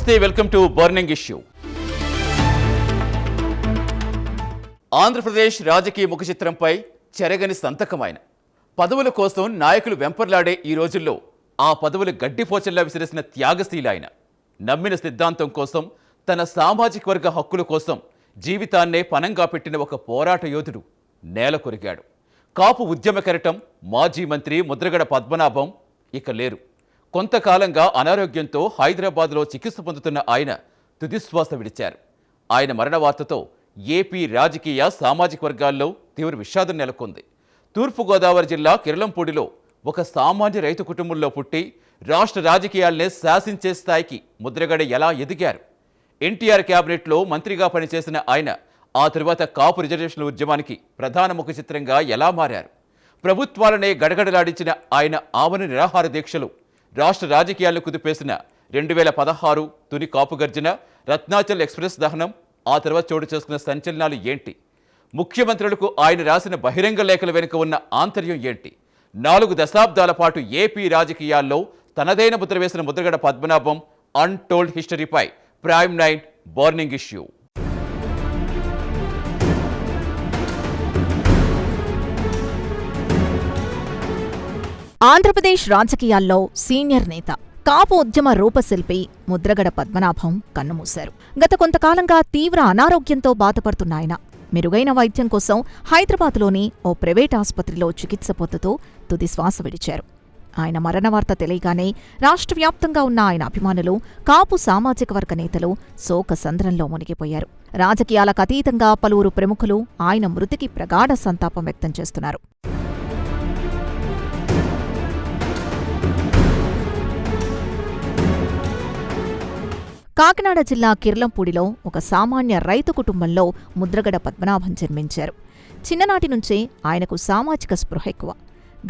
నమస్తే, welcome to burning issue. Andhra Pradesh రాజకీయ ముఖ చిత్రంపై చెరగని సంతకమైన పదవుల కోసం నాయకులు వెంపర్లాడే ఈ రోజుల్లో ఆ పదవులు గడ్డిపోచల్లా విసిరేసిన త్యాగశీల ఆయన. నమ్మిన సిద్ధాంతం కోసం, తన సామాజిక వర్గ హక్కుల కోసం జీవితాన్నే పణంగా పెట్టిన ఒక పోరాట యోధుడు నేల కొరిగాడు. కాపు ఉద్యమ కెరటం మాజీ మంత్రి ముద్రగడ పద్మనాభం ఇక లేరు. కొంతకాలంగా అనారోగ్యంతో హైదరాబాద్లో చికిత్స పొందుతున్న ఆయన తుదిశ్వాస విడిచారు. ఆయన మరణ వార్తతో ఏపీ రాజకీయ సామాజిక వర్గాల్లో తీవ్ర విషాదం నెలకొంది. తూర్పుగోదావరి జిల్లా కిర్లంపూడిలో ఒక సామాన్య రైతు కుటుంబంలో పుట్టి రాష్ట్ర రాజకీయాల్నే శాసించే స్థాయికి ముద్రగడ ఎలా ఎదిగారు? ఎన్టీఆర్ క్యాబినెట్లో మంత్రిగా పనిచేసిన ఆయన ఆ తరువాత కాపు రిజర్వేషన్ల ఉద్యమానికి ప్రధాన ముఖ చిత్రంగా ఎలా మారారు? ప్రభుత్వాలనే గడగడలాడించిన ఆయన ఆమరణ నిరాహార దీక్షలు రాష్ట్ర రాజకీయాలను కుదిపేసిన 2016 తుని కాపు గర్జన, రత్నాచల్ ఎక్స్ప్రెస్ దహనం, ఆ తర్వాత చోటు చేసుకున్న సంచలనాలు ఏంటి? ముఖ్యమంత్రులకు ఆయన రాసిన బహిరంగ లేఖల వెనుక ఉన్న ఆంతర్యం ఏంటి? 4 దశాబ్దాల పాటు ఏపీ రాజకీయాల్లో తనదైన ముద్ర వేసిన Mudragada Padmanabham untold హిస్టరీపై prime 9 burning issue. Andhra Pradesh రాజకీయాల్లో సీనియర్ నేత, కాపు ఉద్యమ రూపశిల్పి ముద్రగడ పద్మనాభం కన్నుమూశారు. గత కొంతకాలంగా తీవ్ర అనారోగ్యంతో బాధపడుతున్న ఆయన మెరుగైన వైద్యం కోసం హైదరాబాద్లోని ఓ ప్రైవేట్ ఆసుపత్రిలో చికిత్స పొందుతూ తుది శ్వాస విడిచారు. ఆయన మరణ వార్త తెలియగానే రాష్ట్ర వ్యాప్తంగా ఉన్న ఆయన అభిమానులు, కాపు సామాజిక వర్గ నేతలు శోక సంద్రంలో మునిగిపోయారు. రాజకీయాలకు అతీతంగా పలువురు ప్రముఖులు ఆయన మృతికి ప్రగాఢ సంతాపం వ్యక్తం చేస్తున్నారు. కాకినాడ జిల్లా కిర్లంపూడిలో ఒక సామాన్య రైతు కుటుంబంలో ముద్రగడ పద్మనాభం జన్మించారు. చిన్ననాటి నుంచే ఆయనకు సామాజిక స్పృహ ఎక్కువ.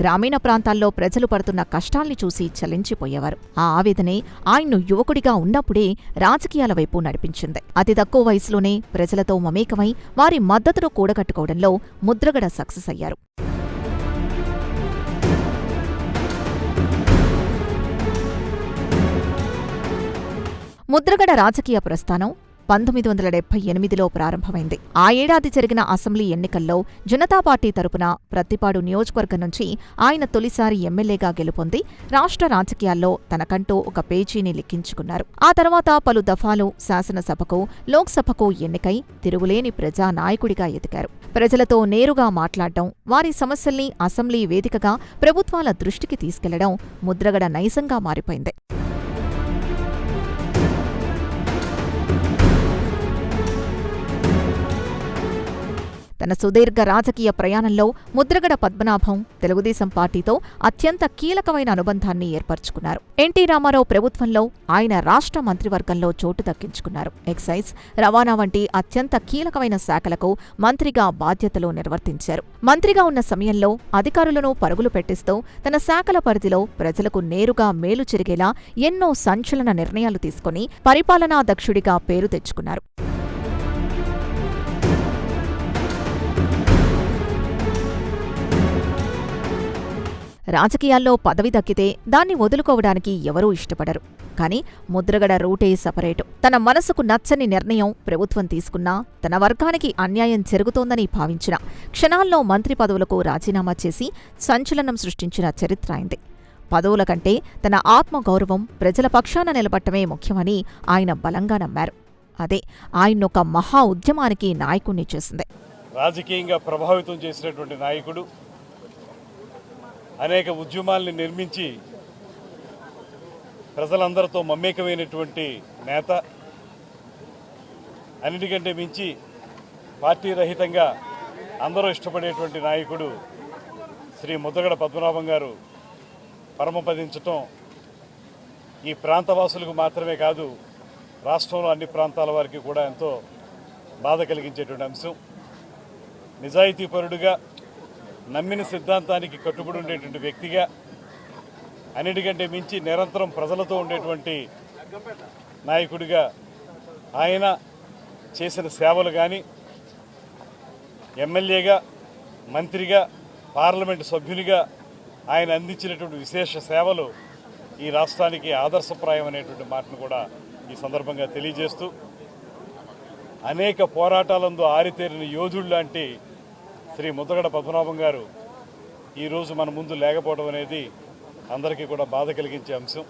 గ్రామీణ ప్రాంతాల్లో ప్రజలు పడుతున్న కష్టాల్ని చూసి చలించిపోయేవారు. ఆ ఆవేదనే ఆయన్ను యువకుడిగా ఉన్నప్పుడే రాజకీయాల వైపు నడిపించింది. అతి తక్కువ వయసులోనే ప్రజలతో మమేకమై వారి మద్దతును కూడగట్టుకోవడంలో ముద్రగడ సక్సెస్ అయ్యారు. ముద్రగడ రాజకీయ ప్రస్థానం 1978లో ప్రారంభమైంది. ఆ ఏడాది జరిగిన అసెంబ్లీ ఎన్నికల్లో జనతా పార్టీ తరపున ప్రత్తిపాడు నియోజకవర్గం నుంచి ఆయన తొలిసారి ఎమ్మెల్యేగా గెలుపొంది రాష్ట్ర రాజకీయాల్లో తనకంటూ ఒక పేజీని లిఖించుకున్నారు. ఆ తర్వాత పలు దఫాలు శాసనసభకు, లోక్సభకు ఎన్నికై తిరుగులేని ప్రజానాయకుడిగా ఎదిగారు. ప్రజలతో నేరుగా మాట్లాడడం, వారి సమస్యల్ని అసెంబ్లీ వేదికగా ప్రభుత్వాల దృష్టికి తీసుకెళ్లడం ముద్రగడ నైజంగా మారిపోయింది. తన సుదీర్ఘ రాజకీయ ప్రయాణంలో ముద్రగడ పద్మనాభం తెలుగుదేశం పార్టీతో అత్యంత కీలకమైన అనుబంధాన్ని ఏర్పరచుకున్నారు. ఎన్టీ రామారావు ప్రభుత్వంలో ఆయన రాష్ట్ర మంత్రివర్గంలో చోటు దక్కించుకున్నారు. ఎక్సైజ్, రవాణా వంటి అత్యంత కీలకమైన శాఖలకు మంత్రిగా బాధ్యతలు నిర్వర్తించారు. మంత్రిగా ఉన్న సమయంలో అధికారులను పరుగులు పెట్టిస్తూ తన శాఖల పరిధిలో ప్రజలకు నేరుగా మేలు జరిగేలా ఎన్నో సంచలన నిర్ణయాలు తీసుకుని పరిపాలనా దక్షుడిగా పేరు తెచ్చుకున్నారు. రాజకీయాల్లో పదవి దక్కితే దాన్ని వదులుకోవడానికి ఎవరూ ఇష్టపడరు. కాని ముద్రగడ రూటే సపరేటు. తన మనసుకు నచ్చని నిర్ణయం ప్రభుత్వం తీసుకున్నా, తన వర్గానికి అన్యాయం జరుగుతోందని భావించిన క్షణాల్లో మంత్రి పదవులకు రాజీనామా చేసి సంచలనం సృష్టించిన చరిత్ర అయింది. పదవుల కంటే తన ఆత్మగౌరవం, ప్రజల పక్షాన నిలబట్టమే ముఖ్యమని ఆయన బలంగా నమ్మారు. అదే ఆయన్నొక మహా ఉద్యమానికి నాయకుణ్ణి చేసింది. రాజకీయంగా ప్రభావితం చేసినటువంటి నాయకుడు, అనేక ఉద్యమాల్ని నిర్మించి ప్రజలందరితో మమేకమైనటువంటి నేత, అన్నిటికంటే మించి పార్టీ రహితంగా అందరూ ఇష్టపడేటువంటి నాయకుడు శ్రీ ముద్రగడ పద్మనాభం గారు పరమపదించటం ఈ ప్రాంతవాసులకు మాత్రమే కాదు, రాష్ట్రంలో అన్ని ప్రాంతాల వారికి కూడా ఎంతో బాధ కలిగించేటువంటి అంశం. నిజాయితీపరుడుగా, నమ్మిన సిద్ధాంతానికి కట్టుబడి ఉండేటువంటి వ్యక్తిగా, అన్నిటికంటే మించి నిరంతరం ప్రజలతో ఉండేటువంటి నాయకుడిగా ఆయన చేసిన సేవలు కానీ, ఎమ్మెల్యేగా, మంత్రిగా, పార్లమెంటు సభ్యునిగా ఆయన అందించినటువంటి విశేష సేవలు ఈ రాష్ట్రానికి ఆదర్శప్రాయం అనేటువంటి మాటను కూడా ఈ సందర్భంగా తెలియజేస్తూ అనేక పోరాటాలందు ఆరితేరిన యోధుడు లాంటి శ్రీ ముద్రగడ పద్మనాభం గారు ఈరోజు మన ముందు లేకపోవడం అనేది అందరికీ కూడా బాధ కలిగించే అంశం.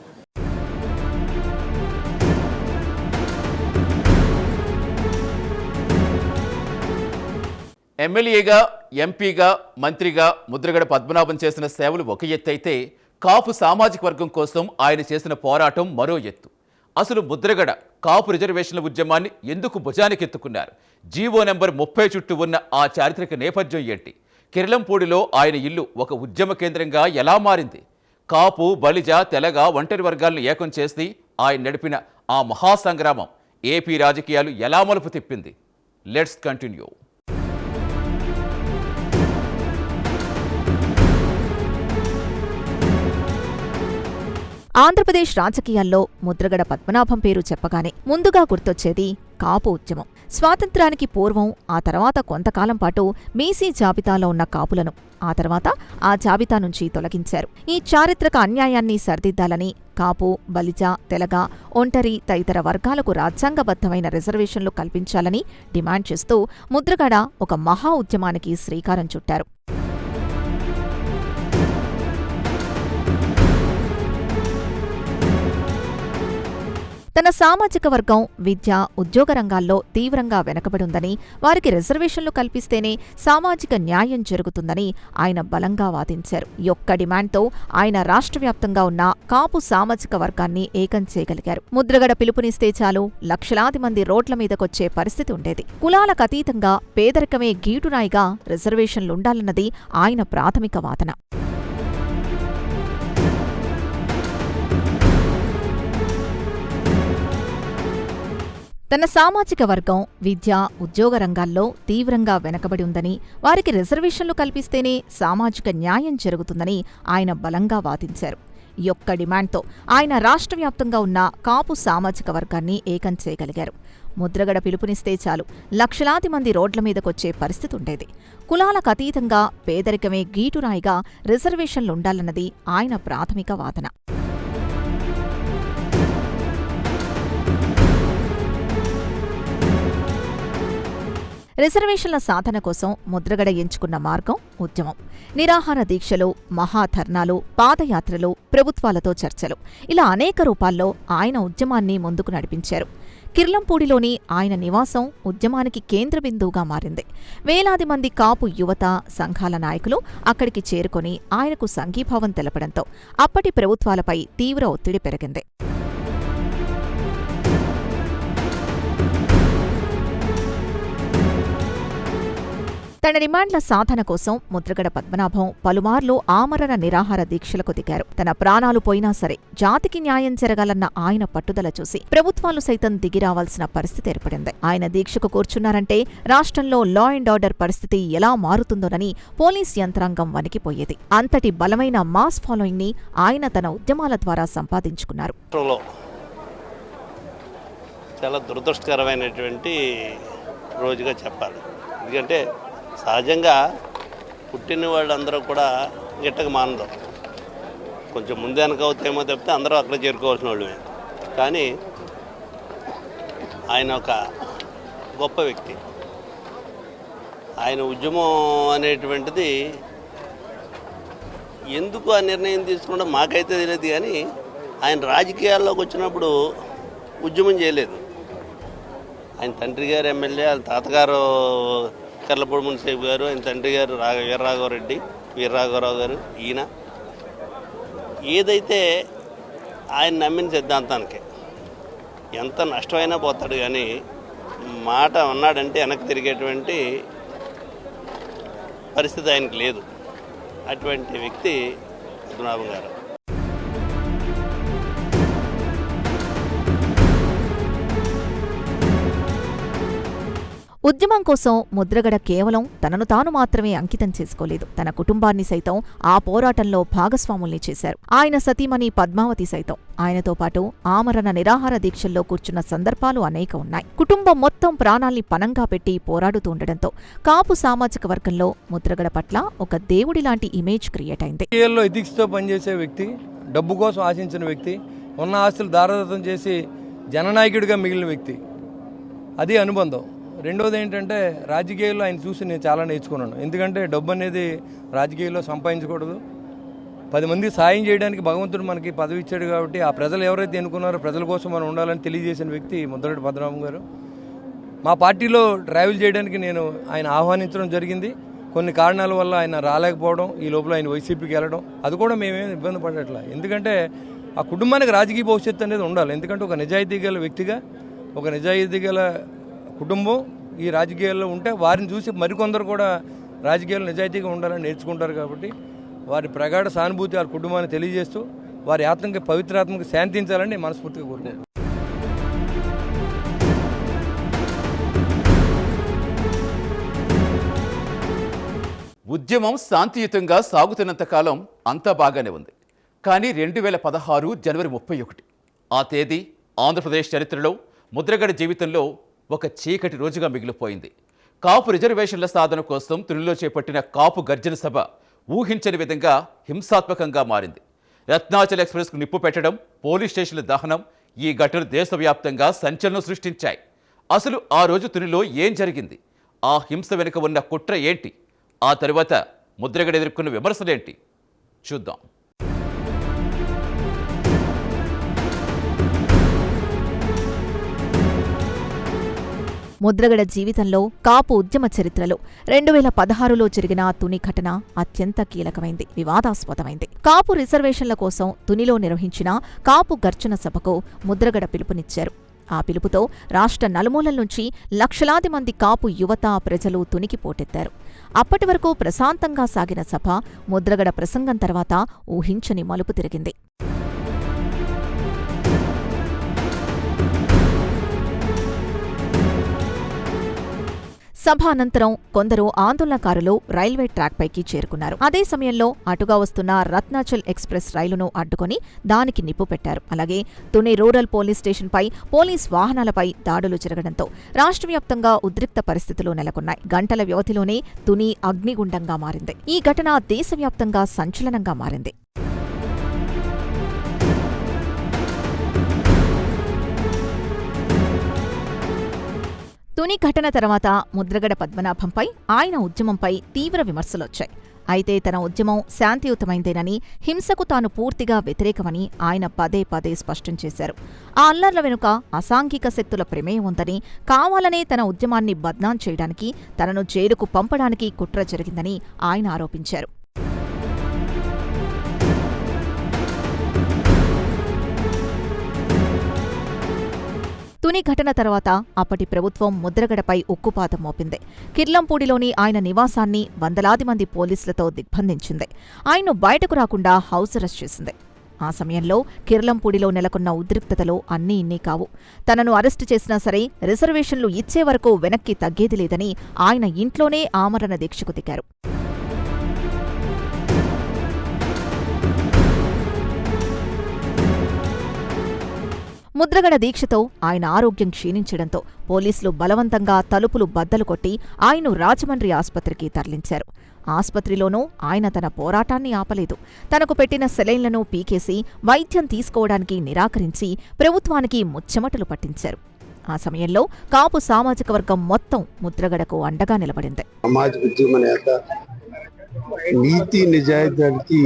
ఎమ్మెల్యేగా, ఎంపీగా, మంత్రిగా ముద్రగడ పద్మనాభం చేసిన సేవలు ఒక ఎత్తైతే కాపు సామాజిక వర్గం కోసం ఆయన చేసిన పోరాటం మరో ఎత్తు. అసలు ముద్రగడ కాపు రిజర్వేషన్ల ఉద్యమాన్ని ఎందుకు భుజానికెత్తుకున్నారు? జీవో నెంబర్ 30 చుట్టూ ఉన్న ఆ చారిత్రక నేపథ్యం ఏంటి? కిర్లంపూడిలో ఆయన ఇల్లు ఒక ఉద్యమ కేంద్రంగా ఎలా మారింది? కాపు, బలిజ, తెలగ, ఒంటరి వర్గాలను ఏకం చేసి ఆయన నడిపిన ఆ మహాసంగ్రామం ఏపీ రాజకీయాలు ఎలా మలుపు తిప్పింది? Let's continue. ఆంధ్రప్రదేశ్ రాజకీయాల్లో ముద్రగడ పద్మనాభం పేరు చెప్పగానే ముందుగా గుర్తొచ్చేది కాపు ఉద్యమం. స్వాతంత్ర్యానికి పూర్వం, ఆ తర్వాత కొంతకాలం పాటు బీసీ జాబితాలో ఉన్న కాపులను ఆ తర్వాత ఆ జాబితా నుంచి తొలగించారు. ఈ చారిత్రక అన్యాయాన్ని సరిదిద్దాలని కాపు, బలిజ, తెలగ, ఒంటరి తదితర వర్గాలకు రాజ్యాంగబద్ధమైన రిజర్వేషన్లు కల్పించాలని డిమాండ్ చేస్తూ ముద్రగడ ఒక మహా ఉద్యమానికి శ్రీకారం చుట్టారు. తన సామాజిక వర్గం విద్య, ఉద్యోగ రంగాల్లో తీవ్రంగా వెనకబడుందని, వారికి రిజర్వేషన్లు కల్పిస్తేనే సామాజిక న్యాయం జరుగుతుందని ఆయన బలంగా వాదించారు. ఈ ఒక్క డిమాండ్తో ఆయన రాష్ట్రవ్యాప్తంగా ఉన్న కాపు సామాజిక వర్గాన్ని ఏకం చేయగలిగారు. ముద్రగడ పిలుపునిస్తే చాలు లక్షలాది మంది రోడ్ల మీదకొచ్చే పరిస్థితి ఉండేది. కులాలకు అతీతంగా పేదరికమే గీటురాయిగా రిజర్వేషన్లుండాలన్నది ఆయన ప్రాథమిక వాదన. తన సామాజిక వర్గం విద్య, ఉద్యోగ రంగాల్లో తీవ్రంగా వెనకబడి ఉందని, వారికి రిజర్వేషన్లు కల్పిస్తేనే సామాజిక న్యాయం జరుగుతుందని ఆయన బలంగా వాదించారు. ఈ ఒక్క డిమాండ్తో ఆయన రాష్ట్రవ్యాప్తంగా ఉన్న కాపు సామాజిక వర్గాన్ని ఏకం చేయగలిగారు. ముద్రగడ పిలుపునిస్తే చాలు లక్షలాది మంది రోడ్ల మీదకొచ్చే పరిస్థితి ఉండేది. కులాలకు అతీతంగా పేదరికమే గీటురాయిగా రిజర్వేషన్లుండాలన్నది ఆయన ప్రాథమిక వాదన. రిజర్వేషన్ల సాధన కోసం ముద్రగడ ఎంచుకున్న మార్గం ఉద్యమం. నిరాహార దీక్షలు, మహాధర్నాలు, పాదయాత్రలు, ప్రభుత్వాలతో చర్చలు, ఇలా అనేక రూపాల్లో ఆయన ఉద్యమాన్ని ముందుకు నడిపించారు. కిర్లంపూడిలోని ఆయన నివాసం ఉద్యమానికి కేంద్ర బిందువుగా మారింది. వేలాది మంది కాపు యువత, సంఘాల నాయకులు అక్కడికి చేరుకొని ఆయనకు సంఘీభావం తెలపడంతో అప్పటి ప్రభుత్వాలపై తీవ్ర ఒత్తిడి పెరిగింది. తన డిమాండ్ల సాధన కోసం ముద్రగడ పద్మనాభం పలుమార్లు ఆమరణ నిరాహార దీక్షలకు దిగారు. తన ప్రాణాలు పోయినా సరే జాతికి న్యాయం జరగాలన్న ఆయన పట్టుదల చూసి ప్రభుత్వాలు సైతం దిగిరావాల్సిన పరిస్థితి ఏర్పడింది. ఆయన దీక్షకు కూర్చున్నారంటే రాష్ట్రంలో లా అండ్ ఆర్డర్ పరిస్థితి ఎలా మారుతుందోనని పోలీస్ యంత్రాంగం వణికిపోయేది. అంతటి బలమైన మాస్ ఫాలోయింగ్ ని ఆయన తన ఉద్యమాల ద్వారా సంపాదించుకున్నారు. చాలా దురదృష్టకరమైనటువంటి రోజుగా చెప్పాలి. ఎందుకంటే సహజంగా పుట్టిన వాళ్ళందరూ కూడా గిట్టక మానదు. కొంచెం ముందే వెనకవుతాయేమో తప్పితే అందరూ అక్కడ చేరుకోవాల్సిన వాళ్ళమే. కానీ ఆయన ఒక గొప్ప వ్యక్తి. ఆయన ఉద్యమం అనేటువంటిది ఎందుకు ఆ నిర్ణయం తీసుకుంటే మాకైతే తెలియదు. కానీ ఆయన రాజకీయాల్లోకి వచ్చినప్పుడు ఉద్యమం చేయలేదు. ఆయన తండ్రి గారు ఎమ్మెల్యే, వాళ్ళ తాతగారు కర్లపూడి మున్సిపల్ గారు, ఆయన తండ్రి గారు వీరరాఘవరెడ్డి, వీరరాఘవరావు గారు. ఈయన ఏదైతే ఆయన నమ్మిన సిద్ధాంతానికి ఎంత నష్టమైనా పోతాడు, కానీ మాట అన్నాడంటే వెనక్కి తిరిగేటువంటి పరిస్థితి ఆయనకు లేదు. అటువంటి వ్యక్తి పద్మనాభం గారు. ఉద్యమం కోసం ముద్రగడ కేవలం తనను తాను మాత్రమే అంకితం చేసుకోలేదు. తన కుటుంబాన్ని సైతం ఆ పోరాటంలో భాగస్వాముల్ని చేశారు. ఆయన సతీమణి పద్మావతి సైతం ఆయనతో పాటు ఆమరణ నిరాహార దీక్షల్లో కూర్చున్న సందర్భాలు అనేక ఉన్నాయి. కుటుంబం మొత్తం ప్రాణాల్ని పణంగా పెట్టి పోరాడుతూ ఉండడంతో కాపు సామాజిక వర్గంలో ముద్రగడ పట్ల ఒక దేవుడిలాంటి ఇమేజ్ క్రియేట్ అయింది. ఎథిక్స్తో పనిచేసే వ్యక్తి, డబ్బు కోసం ఆశించిన వ్యక్తి, ఉన్న ఆస్తులు దారదత్తం చేసి జననాయకుడిగా మిగిలిన వ్యక్తి. అది అనుబంధం. రెండోది ఏంటంటే రాజకీయాల్లో ఆయన చూసి నేను చాలా నేర్చుకున్నాను. ఎందుకంటే డబ్బు అనేది రాజకీయాల్లో సంపాదించకూడదు. 10 మంది సాయం చేయడానికి భగవంతుడు మనకి పదవి ఇచ్చాడు కాబట్టి ఆ ప్రజలు ఎవరైతే ఎన్నుకున్నారో ప్రజల కోసం మనం ఉండాలని తెలియజేసిన వ్యక్తి ముద్రగడ పద్మనాభం గారు. మా పార్టీలో ట్రావెల్ చేయడానికి నేను ఆయన ఆహ్వానించడం జరిగింది. కొన్ని కారణాల వల్ల ఆయన రాలేకపోవడం, ఈ లోపల ఆయన వైసీపీకి వెళ్ళడం, అది కూడా మేమేం ఇబ్బంది పడట్లా. ఎందుకంటే ఆ కుటుంబానికి రాజకీయ భవిష్యత్తు అనేది ఉండాలి. ఎందుకంటే ఒక నిజాయితీ గల వ్యక్తిగా, ఒక నిజాయితీ గల కుటుంబం ఈ రాజకీయాల్లో ఉంటే వారిని చూసి మరికొందరు కూడా రాజకీయాల్లో నిజాయితీగా ఉండాలని నేర్చుకుంటారు. కాబట్టి వారి ప్రగాఢ సానుభూతి వారి కుటుంబాన్ని తెలియజేస్తూ వారి ఆత్మకి పవిత్రాత్మకి శాంతించాలని మనస్ఫూర్తిగా కోరుకుంటున్నాను. ఉద్యమం శాంతియుతంగా సాగుతున్నంత కాలం అంతా బాగానే ఉంది. కానీ 2016 జనవరి 31 ఆ తేదీ ఆంధ్రప్రదేశ్ చరిత్రలో ముద్రగడ జీవితంలో ఒక చీకటి రోజుగా మిగిలిపోయింది. కాపు రిజర్వేషన్ల సాధన కోసం తునిలో చేపట్టిన కాపు గర్జన సభ ఊహించని విధంగా హింసాత్మకంగా మారింది. రత్నాచల్ ఎక్స్ప్రెస్కు నిప్పు పెట్టడం, పోలీస్ స్టేషన్ల దహనం, ఈ ఘటనలు దేశవ్యాప్తంగా సంచలనం సృష్టించాయి. అసలు ఆ రోజు తునిలో ఏం జరిగింది? ఆ హింస వెనుక ఉన్న కుట్ర ఏంటి? ఆ తరువాత ముద్రగడ ఎదుర్కొన్న విమర్శలేంటి? చూద్దాం. ముద్రగడ జీవితంలో కాపు ఉద్యమ చరిత్రలో 2016లో జరిగిన తుని ఘటన అత్యంత కీలకమైంది, వివాదాస్పదమైంది. కాపు రిజర్వేషన్ల కోసం తునిలో నిర్వహించిన కాపు గర్జన సభకు ముద్రగడ పిలుపునిచ్చారు. ఆ పిలుపుతో రాష్ట్ర నలుమూలల నుంచి లక్షలాది మంది కాపు యువత, ప్రజలు తునికి పోటెత్తారు. అప్పటి వరకు ప్రశాంతంగా సాగిన సభ ముద్రగడ ప్రసంగం తర్వాత ఊహించని మలుపు తిరిగింది. సభ అనంతరం కొందరు ఆందోళనకారులు రైల్వే ట్రాక్పైకి చేరుకున్నారు. అదే సమయంలో అటుగా వస్తున్న రత్నాచల్ ఎక్స్ప్రెస్ రైలును అడ్డుకొని దానికి నిప్పు పెట్టారు. అలాగే తుని రూరల్ పోలీస్ స్టేషన్పై పోలీస్ వాహనాలపై దాడులు జరగడంతో రాష్ట్రవ్యాప్తంగా ఉద్రిక్త పరిస్థితులు నెలకొన్నాయి. గంటల వ్యవధిలోనే తుని అగ్నిగుండంగా మారింది. ఈ ఘటన దేశవ్యాప్తంగా సంచలనంగా మారింది. తుని ఘటన తర్వాత ముద్రగడ పద్మనాభంపై, ఆయన ఉద్యమంపై తీవ్ర విమర్శలొచ్చాయి. అయితే తన ఉద్యమం శాంతియుతమైందేనని, హింసకు తాను పూర్తిగా వ్యతిరేకమని ఆయన పదే పదే స్పష్టం చేశారు. ఆ అల్లర్ల వెనుక అసాంఘిక శక్తుల ప్రమేయం ఉందని, కావాలనే తన ఉద్యమాన్ని బద్నాం చేయడానికి, తనను జైలుకు పంపడానికి కుట్ర జరిగిందని ఆయన ఆరోపించారు. తుని ఘటన తర్వాత అప్పటి ప్రభుత్వం ముద్రగడపై ఉక్కుపాతం మోపింది. కిర్లంపూడిలోని ఆయన నివాసాన్ని వందలాది మంది పోలీసులతో దిగ్బంధించింది. ఆయన్ను బయటకు రాకుండా హౌస్ అరెస్ట్ చేసింది. ఆ సమయంలో కిర్లంపూడిలో నెలకొన్న ఉద్రిక్తతలు అన్నీ ఇన్నీ కావు. తనను అరెస్టు చేసినా సరే రిజర్వేషన్లు ఇచ్చే వరకు వెనక్కి తగ్గేది లేదని ఆయన ఇంట్లోనే ఆమరణ దీక్షకు దిగారు. ముద్రగడ దీక్షతో ఆయన ఆరోగ్యం క్షీణించడంతో పోలీసులు బలవంతంగా తలుపులు బద్దలు కొట్టి ఆయన్ను రాజమండ్రి ఆస్పత్రికి తరలించారు. ఆస్పత్రిలోనూ ఆయన తన పోరాటాన్ని ఆపలేదు. తనకు పెట్టిన సెలైన్లను పీకేసి వైద్యం తీసుకోవడానికి నిరాకరించి ప్రభుత్వానికి ముచ్చెమటలు పట్టించారు. ఆ సమయంలో కాపు సామాజిక వర్గం మొత్తం ముద్రగడకు అండగా నిలబడింది. నీతి నిజాయితీకి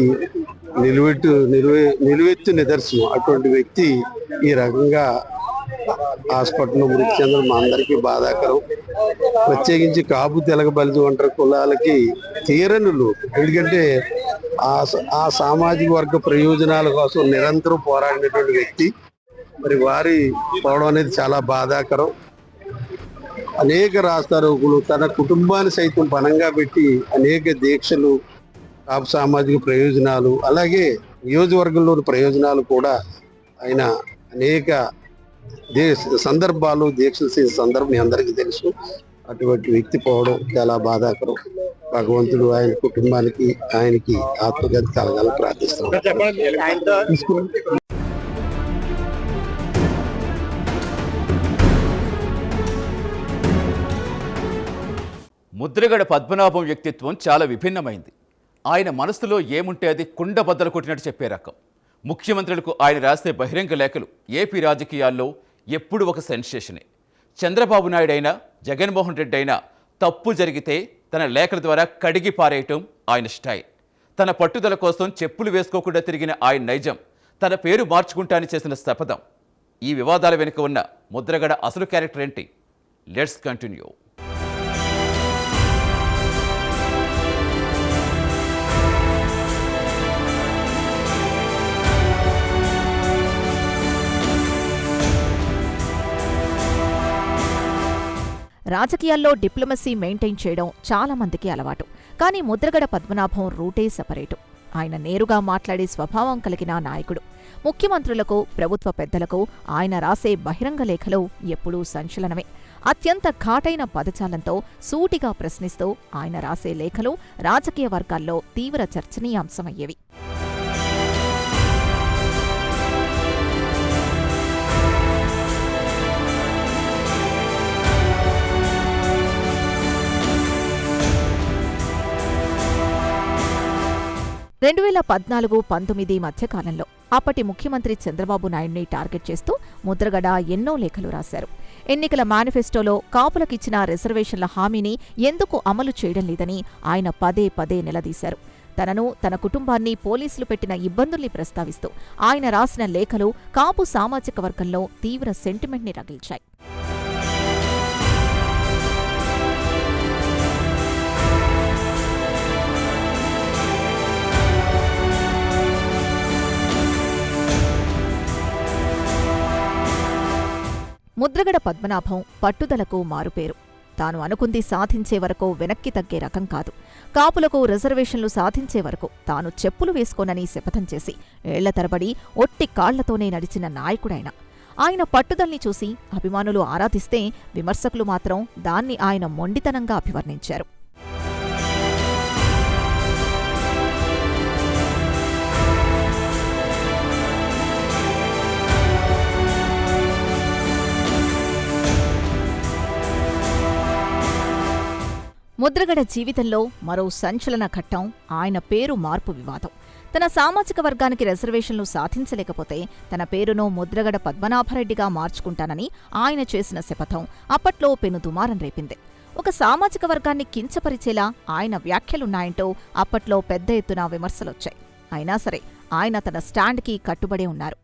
నిలువెత్తు నిదర్శనం. అటువంటి వ్యక్తి ఈ రకంగా హాస్పిటల్లో మృతి చెందడం మా అందరికీ బాధాకరం. ప్రత్యేకించి కాపు, తెలగ, బలిజ, ఒంటరి కులాలకి తీరని లోటు. ఎందుకంటే ఆ సామాజిక వర్గ ప్రయోజనాల కోసం నిరంతరం పోరాడినటువంటి వ్యక్తి మరి వారి పోవడం అనేది చాలా బాధాకరం. అనేక రాస్తారోకులు, తన కుటుంబాన్ని సైతం పణంగా పెట్టి అనేక దీక్షలు, కాపు సామాజిక ప్రయోజనాలు, అలాగే నియోజకవర్గంలోని ప్రయోజనాలు కూడా ఆయన అనేక సందర్భాలు దీక్షలు చేసే సందర్భం మీ అందరికీ తెలుసు. అటువంటి వ్యక్తి పోవడం చాలా బాధాకరం. భగవంతుడు ఆయన కుటుంబానికి, ఆయనకి ఆత్మగతి కలగాలని ప్రార్థిస్తున్నాం. ముద్రగడ పద్మనాభం వ్యక్తిత్వం చాలా విభిన్నమైంది. ఆయన మనసులో ఏముంటే అది కుండ బద్దలు కొట్టినట్టు చెప్పే రకం. ముఖ్యమంత్రులకు ఆయన రాసే బహిరంగ లేఖలు ఏపీ రాజకీయాల్లో ఎప్పుడు ఒక సెన్సేషనే. చంద్రబాబు నాయుడు అయినా జగన్మోహన్ రెడ్డి అయినా తప్పు జరిగితే తన లేఖల ద్వారా కడిగి పారేయటం ఆయన స్టైల్. తన పట్టుదల కోసం చెప్పులు వేసుకోకుండా తిరిగిన ఆయన నైజం, తన పేరు మార్చుకుంటానని చేసిన శపథం. ఈ వివాదాల వెనుక ఉన్న ముద్రగడ అసలు క్యారెక్టర్ ఏంటి? Let's continue. రాజకీయాల్లో డిప్లొమసీ మెయింటైన్ చేయడం చాలా మందికి అలవాటు. కానీ ముద్రగడ పద్మనాభం రూటే సెపరేటు. ఆయన నేరుగా మాట్లాడే స్వభావం కలిగిన నాయకుడు. ముఖ్యమంత్రులకు, ప్రభుత్వ పెద్దలకు ఆయన రాసే బహిరంగ లేఖలు ఎప్పుడూ సంచలనమే. అత్యంత ఘాటైన పదజాలంతో సూటిగా ప్రశ్నిస్తూ ఆయన రాసే లేఖలు రాజకీయ వర్గాల్లో తీవ్ర చర్చనీయాంశమయ్యేవి. రెండు 2014-19 మధ్యకాలంలో అప్పటి ముఖ్యమంత్రి చంద్రబాబు నాయుడిని టార్గెట్ చేస్తూ ముద్రగడ ఎన్నో లేఖలు రాశారు. ఎన్నికల మేనిఫెస్టోలో కాపులకిచ్చిన రిజర్వేషన్ల హామీని ఎందుకు అమలు చేయడం లేదని ఆయన పదే పదే నిలదీశారు. తనను, తన కుటుంబాన్ని పోలీసులు పెట్టిన ఇబ్బందుల్ని ప్రస్తావిస్తూ ఆయన రాసిన లేఖలు కాపు సామాజిక వర్గంలో తీవ్ర సెంటిమెంట్ని రగిల్చాయి. ముద్రగడ పద్మనాభం పట్టుదలకు మారుపేరు. తాను అనుకుంది సాధించే వరకు వెనక్కి తగ్గే రకం కాదు. కాపులకు రిజర్వేషన్లు సాధించే వరకు తాను చెప్పులు వేసుకోనని శపథం చేసి ఏళ్ల తరబడి ఒట్టి కాళ్లతోనే నడిచిన నాయకుడైన. ఆయన పట్టుదల్ని చూసి అభిమానులు ఆరాధిస్తే, విమర్శకులు మాత్రం దాన్ని ఆయన మొండితనంగా అభివర్ణించారు. ముద్రగడ జీవితంలో మరో సంచలన ఘట్టం ఆయన పేరు మార్పు వివాదం. తన సామాజిక వర్గానికి రిజర్వేషన్లు సాధించలేకపోతే తన పేరును ముద్రగడ పద్మనాభరెడ్డిగా మార్చుకుంటానని ఆయన చేసిన శపథం అప్పట్లో పెను దుమారం రేపింది. ఒక సామాజిక వర్గాన్ని కించపరిచేలా ఆయన వ్యాఖ్యలున్నాయంటూ అప్పట్లో పెద్ద ఎత్తున విమర్శలొచ్చాయి. అయినా సరే ఆయన తన స్టాండ్కి కట్టుబడి ఉన్నారు.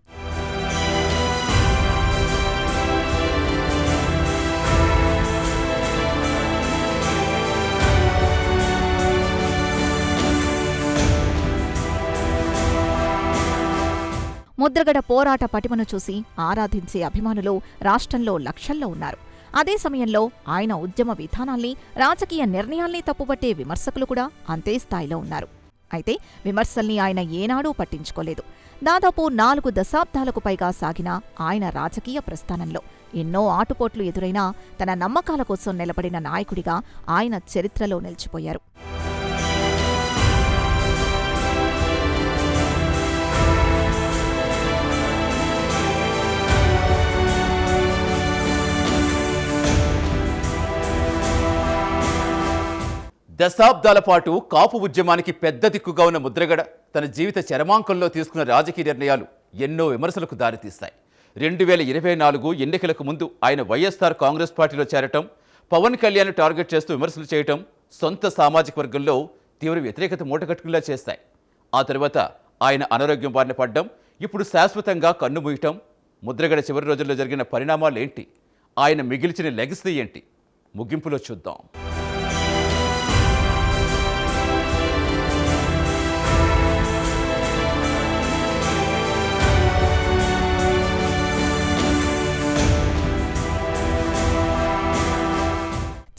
ముద్రగడ పోరాట పటిమను చూసి ఆరాధించే అభిమానులు రాష్ట్రంలో లక్షల్లో ఉన్నారు. అదే సమయంలో ఆయన ఉద్యమ విధానాల్ని, రాజకీయ నిర్ణయాల్ని తప్పుపట్టే విమర్శకులు కూడా అంతే స్థాయిలో ఉన్నారు. అయితే విమర్శల్ని ఆయన ఏనాడూ పట్టించుకోలేదు. దాదాపు 4 దశాబ్దాలకు పైగా సాగిన ఆయన రాజకీయ ప్రస్థానంలో ఎన్నో ఆటుపోట్లు ఎదురైనా తన నమ్మకాల కోసం నిలబడిన నాయకుడిగా ఆయన చరిత్రలో నిలిచిపోయారు. దశాబ్దాల పాటు కాపు ఉద్యమానికి పెద్ద దిక్కుగా ఉన్న ముద్రగడ తన జీవిత చరమాంకంలో తీసుకున్న రాజకీయ నిర్ణయాలు ఎన్నో విమర్శలకు దారితీస్తాయి. 2024 ఎన్నికలకు ముందు ఆయన వైఎస్ఆర్ కాంగ్రెస్ పార్టీలో చేరటం, పవన్ కళ్యాణ్ టార్గెట్ చేస్తూ విమర్శలు చేయటం సొంత సామాజిక వర్గంలో తీవ్ర వ్యతిరేకత మూటకట్టుకులా చేస్తాయి. ఆ తర్వాత ఆయన అనారోగ్యం బారిన పడ్డం, ఇప్పుడు శాశ్వతంగా కన్నుమూయటం. ముద్రగడ చివరి రోజుల్లో జరిగిన పరిణామాలేంటి? ఆయన మిగిల్చిన లెగసీ ఏంటి? ముగింపులో చూద్దాం.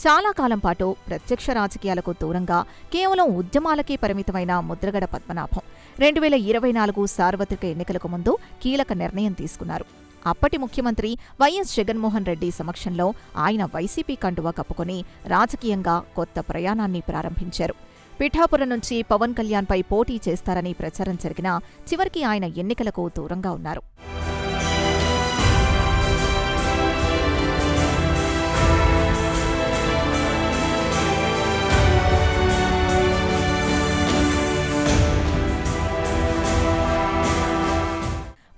చాలా కాలం పాటు ప్రత్యక్ష రాజకీయాలకు దూరంగా కేవలం ఉద్యమాలకే పరిమితమైన ముద్రగడ పద్మనాభం 2024 సార్వత్రిక ఎన్నికలకు ముందు కీలక నిర్ణయం తీసుకున్నారు. అప్పటి ముఖ్యమంత్రి వైఎస్ జగన్మోహన్ రెడ్డి సమక్షంలో ఆయన వైసీపీ కండువా కప్పుకొని రాజకీయంగా కొత్త ప్రయాణాన్ని ప్రారంభించారు. పిఠాపురం నుంచి పవన్ కళ్యాణ్పై పోటీ చేస్తారని ప్రచారం జరిగినా చివరికి ఆయన ఎన్నికలకు దూరంగా ఉన్నారు.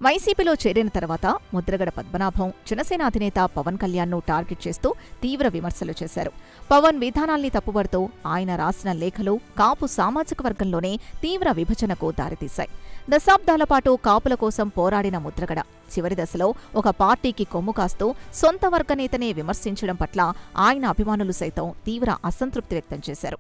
వైసీపీలో చేరిన తర్వాత ముద్రగడ పద్మనాభం జనసేన అధినేత పవన్ కళ్యాణ్ను టార్గెట్ చేస్తూ తీవ్ర విమర్శలు చేశారు. పవన్ విధానాల్ని తప్పుపడుతూ ఆయన రాసిన లేఖలు కాపు సామాజిక వర్గంలోనే తీవ్ర విభజనకు దారితీశాయి. దశాబ్దాల పాటు కాపుల కోసం పోరాడిన ముద్రగడ చివరి దశలో ఒక పార్టీకి కొమ్ము కాస్తూ సొంత వర్గ నేతనే విమర్శించడం పట్ల ఆయన అభిమానులు సైతం తీవ్ర అసంతృప్తి వ్యక్తం చేశారు.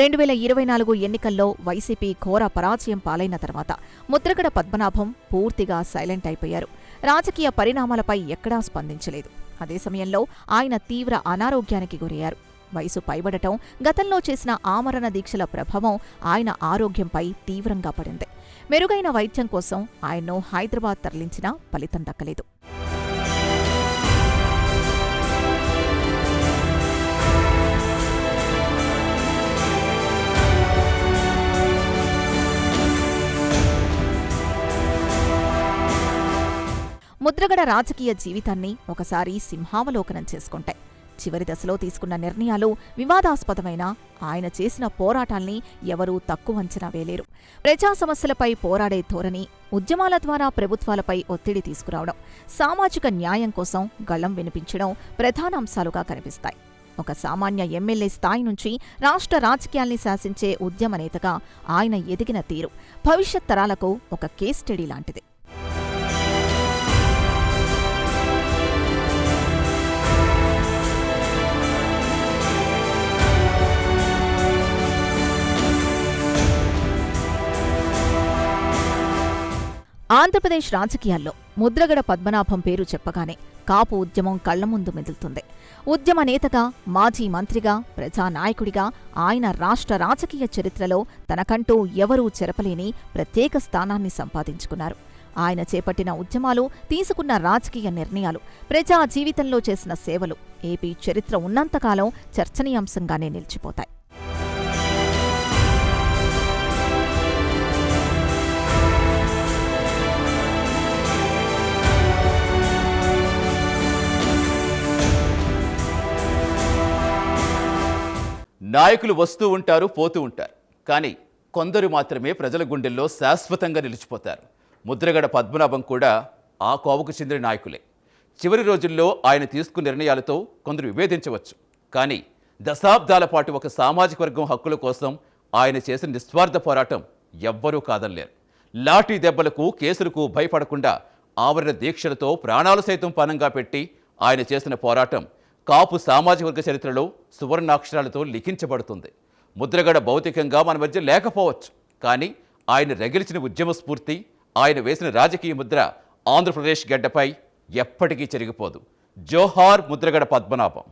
రెండు 2024 ఎన్నికల్లో వైసీపీ ఘోర పరాజయం పాలైన తర్వాత ముద్రగడ పద్మనాభం పూర్తిగా సైలెంట్ అయిపోయారు. రాజకీయ పరిణామాలపై ఎక్కడా స్పందించలేదు. అదే సమయంలో ఆయన తీవ్ర అనారోగ్యానికి గురయ్యారు. వయసు పైబడటం, గతంలో చేసిన ఆమరణ దీక్షల ప్రభావం ఆయన ఆరోగ్యంపై తీవ్రంగా పడింది. మెరుగైన వైద్యం కోసం ఆయన్ను హైదరాబాద్ తరలించినా ఫలితం దక్కలేదు. ముద్రగడ రాజకీయ జీవితాన్ని ఒకసారి సింహావలోకనం చేసుకుంటాయి. చివరి దశలో తీసుకున్న నిర్ణయాలు వివాదాస్పదమైన ఆయన చేసిన పోరాటాల్ని ఎవరూ తక్కువ అంచనా వేలేరు. ప్రజా సమస్యలపై పోరాడే ధోరణి, ఉద్యమాల ద్వారా ప్రభుత్వాలపై ఒత్తిడి తీసుకురావడం, సామాజిక న్యాయం కోసం గళం వినిపించడం ప్రధాన అంశాలుగా కనిపిస్తాయి. ఒక సామాన్య ఎమ్మెల్యే స్థాయి నుంచి రాష్ట్ర రాజకీయాల్ని శాసించే ఉద్యమ నేతగా ఆయన ఎదిగిన తీరు భవిష్యత్ తరాలకు ఒక కేస్ స్టడీ లాంటిది. ఆంధ్రప్రదేశ్ రాజకీయాల్లో ముద్రగడ పద్మనాభం పేరు చెప్పగానే కాపు ఉద్యమం కళ్ల ముందు మెదులుతుంది. ఉద్యమ నేతగా, మాజీ మంత్రిగా, ప్రజానాయకుడిగా ఆయన రాష్ట్ర రాజకీయ చరిత్రలో తనకంటూ ఎవరూ చెరపలేని ప్రత్యేక స్థానాన్ని సంపాదించుకున్నారు. ఆయన చేపట్టిన ఉద్యమాలు, తీసుకున్న రాజకీయ నిర్ణయాలు, ప్రజా జీవితంలో చేసిన సేవలు ఏపీ చరిత్ర ఉన్నంతకాలం చర్చనీయాంశంగానే నిలిచిపోతాయి. నాయకులు వస్తూ ఉంటారు, పోతూ ఉంటారు. కానీ కొందరు మాత్రమే ప్రజల గుండెల్లో శాశ్వతంగా నిలిచిపోతారు. ముద్రగడ పద్మనాభం కూడా ఆ కోవకు చెందిన నాయకులే. చివరి రోజుల్లో ఆయన తీసుకున్న నిర్ణయాలతో కొందరు విభేదించవచ్చు. కానీ దశాబ్దాల పాటు ఒక సామాజిక వర్గం హక్కుల కోసం ఆయన చేసిన నిస్వార్థ పోరాటం ఎవ్వరూ కాదనలేరు. లాఠీ దెబ్బలకు, కేసులకు భయపడకుండా ఆవరణ దీక్షలతో ప్రాణాలు సైతం పణంగా పెట్టి ఆయన చేసిన పోరాటం కాపు సామాజిక వర్గ చరిత్రలో సువర్ణాక్షరాలతో లిఖించబడుతుంది. ముద్రగడ భౌతికంగా మన మధ్య లేకపోవచ్చు, కానీ ఆయన రగిల్చిన ఉద్యమ స్ఫూర్తి, ఆయన వేసిన రాజకీయ ముద్ర ఆంధ్రప్రదేశ్ గడ్డపై ఎప్పటికీ చెరిగిపోదు. జోహార్ ముద్రగడ పద్మనాభం.